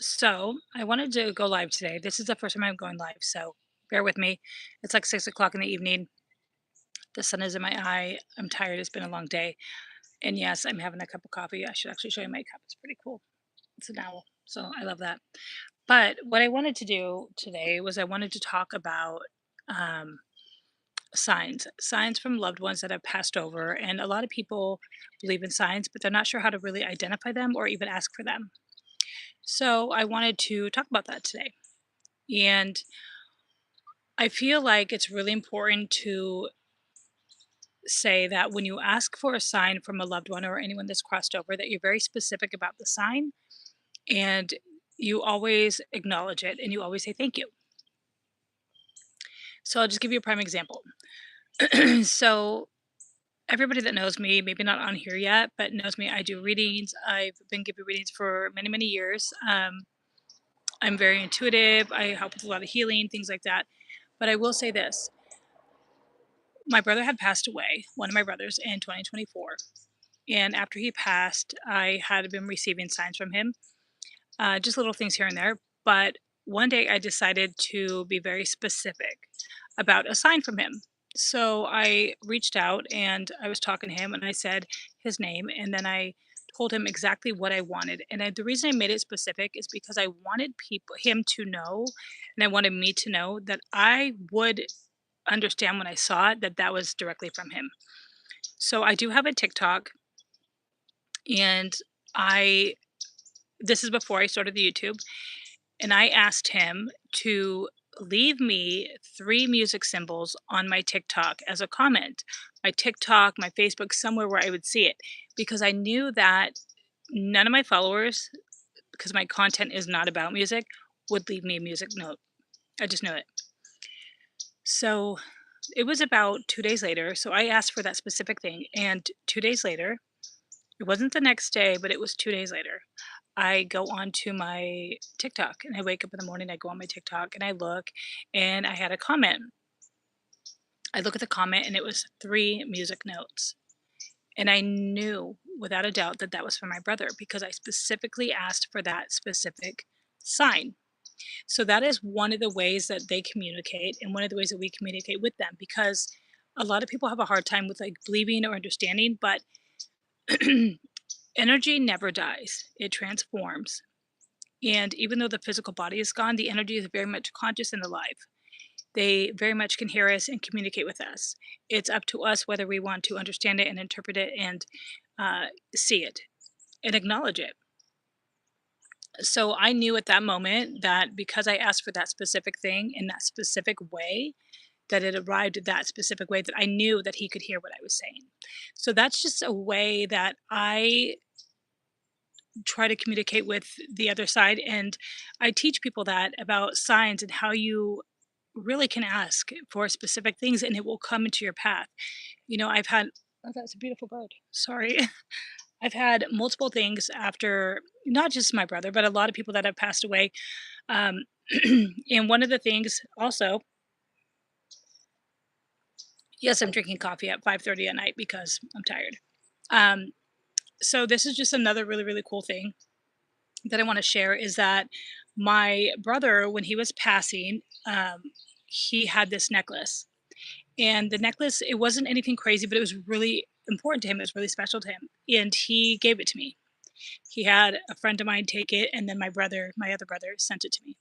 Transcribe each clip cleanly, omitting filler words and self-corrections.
So I wanted to go live today. This is the first time I'm going live, so bear with me. It's like 6 o'clock in the evening. The sun is in my eye. I'm tired. It's been a long day. And yes, I'm having a cup of coffee. I should actually show you my cup. It's pretty cool. It's an owl. So I love that. But what I wanted to do today was I wanted to talk about um, signs from loved ones that have passed over. And a lot of people believe in signs, but they're not sure how to really identify them or even ask for them. So I wanted to talk about that today. And I feel like it's really important to say that when you ask for a sign from a loved one or anyone that's crossed over, that you're very specific about the sign and you always acknowledge it and you always say thank you. So I'll just give you a prime example. So everybody that knows me, maybe not on here yet, but knows me, I do readings. I've been giving readings for many, many years. I'm very intuitive. I help with a lot of healing, things like that. But I will say this: my brother had passed away, one of my brothers, in 2024. And after he passed, I had been receiving signs from him, just little things here and there. But one day I decided to be very specific about a sign from him. So I reached out and I was talking to him and I said his name and then I told him exactly what I wanted. And the reason I made it specific is because I wanted him to know, and I wanted me to know that I would understand when I saw it that that was directly from him. So I do have a TikTok and I this is before I started the YouTube, and I asked him to leave me 3 music symbols on my TikTok as a comment. My TikTok, my Facebook, somewhere where I would see it, because I knew that none of my followers, because my content is not about music, would leave me a music note. I just knew it. So, it was about 2 days later, so I asked for that specific thing, and 2 days later, it wasn't the next day, but it was 2 days later, I go onto my TikTok and I wake up in the morning, I go on my TikTok and I look and I had a comment. I look at the comment and it was 3 music notes. And I knew without a doubt that that was from my brother because I specifically asked for that specific sign. So that is one of the ways that they communicate and one of the ways that we communicate with them because a lot of people have a hard time with like believing or understanding, but energy never dies. It transforms. And even though the physical body is gone, the energy is very much conscious and alive. They very much can hear us and communicate with us. It's up to us whether we want to understand it and interpret it and see it and acknowledge it. So I knew at that moment that because I asked for that specific thing in that specific way, that it arrived that specific way, that I knew that he could hear what I was saying. So that's just a way that I try to communicate with the other side. And I teach people that about signs and how you really can ask for specific things and it will come into your path. I've had, oh, that's a beautiful bird. Sorry. I've had multiple things after not just my brother, but a lot of people that have passed away. Um, and one of the things also, yes, I'm drinking coffee at 5:30 at night because I'm tired. Um, so this is just another really, really cool thing that I want to share is that my brother, when he was passing, he had this necklace. And the necklace, it wasn't anything crazy, but it was really important to him. It was really special to him. And he gave it to me. He had a friend of mine take it, and then my other brother, sent it to me.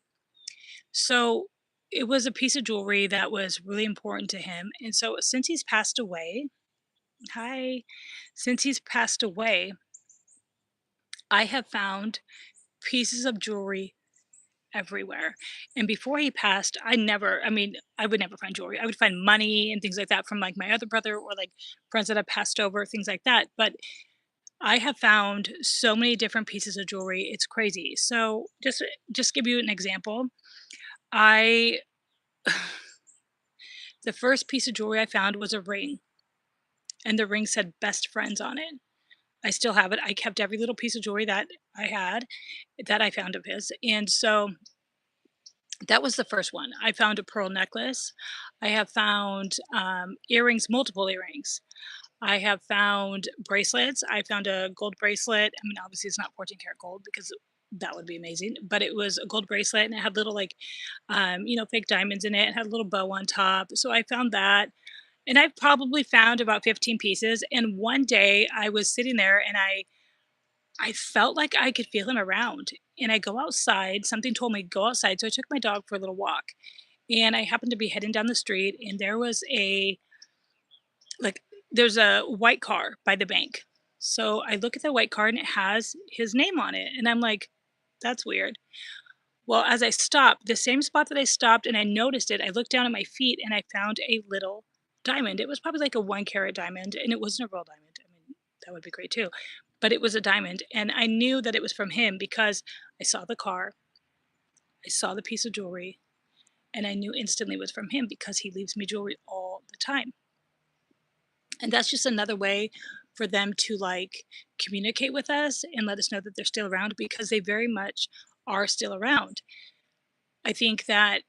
So it was a piece of jewelry that was really important to him. And so since he's passed away, hi, since he's passed away, I have found pieces of jewelry everywhere. And before he passed, I would never find jewelry. I would find money and things like that from like my other brother or like friends that have passed over, things like that. But I have found so many different pieces of jewelry. It's crazy. So just give you an example. I the first piece of jewelry I found was a ring, and the ring said best friends on it. I still have it. I kept every little piece of jewelry that I had that I found of his. And so that was the first one. I found a pearl necklace. I have found, earrings, multiple earrings. I have found bracelets. I found a gold bracelet. I mean, obviously, it's not 14 karat gold because That would be amazing. But it was a gold bracelet and it had little like, fake diamonds in it. It had a little bow on top. So I found that. And I've probably found about 15 pieces. And one day I was sitting there and I felt like I could feel him around. And I go outside. Something told me go outside. So I took my dog for a little walk. And I happened to be heading down the street and there was like there's a white car by the bank. So I look at the white car and it has his name on it. And I'm like, that's weird. Well, as I stopped, the same spot that I stopped and I noticed it, I looked down at my feet and I found a little diamond. It was probably like a 1 carat diamond and it wasn't a real diamond. I mean, that would be great too. But it was a diamond. And I knew that it was from him because I saw the car, I saw the piece of jewelry, and I knew instantly it was from him because he leaves me jewelry all the time. And that's just another way for them to like communicate with us and let us know that they're still around because they very much are still around. I think that,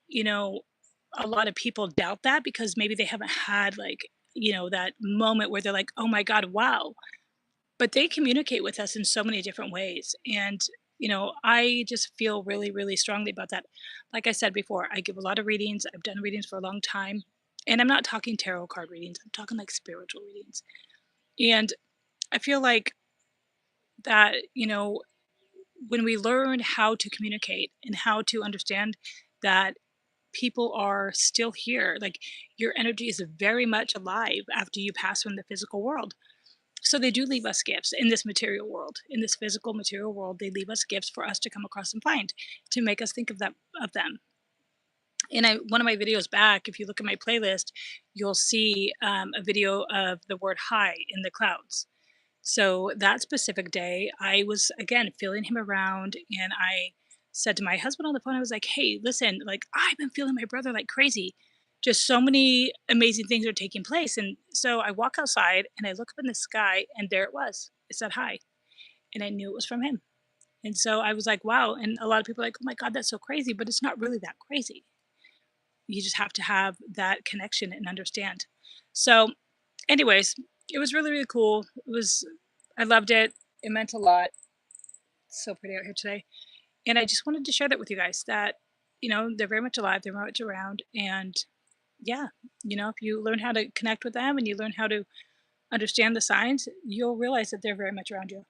a lot of people doubt that because maybe they haven't had like, that moment where they're like, "Oh my god, wow." But they communicate with us in so many different ways. And, I just feel really, really strongly about that. Like I said before, I give a lot of readings. I've done readings for a long time. And I'm not talking tarot card readings. I'm talking like spiritual readings. And I feel like that, when we learn how to communicate and how to understand that people are still here, like your energy is very much alive after you pass from the physical world. So they do leave us gifts in this material world, in this physical material world. They leave us gifts for us to come across and find to make us think of them. And one of my videos back, if you look at my playlist, you'll see a video of the word "high" in the clouds. So that specific day, I was again feeling him around, and I said to my husband on the phone, I was like, "Hey, listen, like I've been feeling my brother like crazy. Just so many amazing things are taking place." And so I walk outside and I look up in the sky, and there it was. It said "hi," and I knew it was from him. And so I was like, "Wow!" And a lot of people are like, "Oh my God, that's so crazy," but it's not really that crazy. You just have to have that connection and understand. So, anyways, it was really, really cool. I loved it. It meant a lot. It's so pretty out here today. And I just wanted to share that with you guys that, they're very much alive, they're very much around. And yeah, if you learn how to connect with them and you learn how to understand the signs, you'll realize that they're very much around you.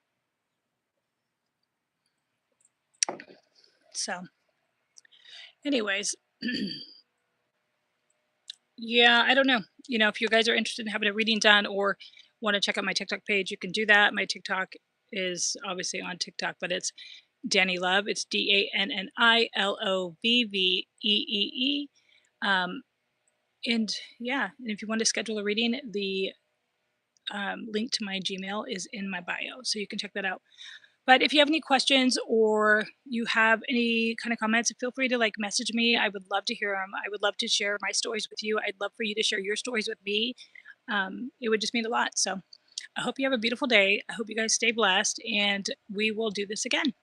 So, anyways, yeah, I don't know. If you guys are interested in having a reading done or want to check out my TikTok page, you can do that. My TikTok is obviously on TikTok, but it's Danny Love. It's DANNILOVVEEE. Um, and yeah, and if you want to schedule a reading, the link to my Gmail is in my bio, so you can check that out. But if you have any questions or you have any kind of comments, feel free to like message me. I would love to hear them. I would love to share my stories with you. I'd love for you to share your stories with me. It would just mean a lot. So I hope you have a beautiful day. I hope you guys stay blessed, and we will do this again.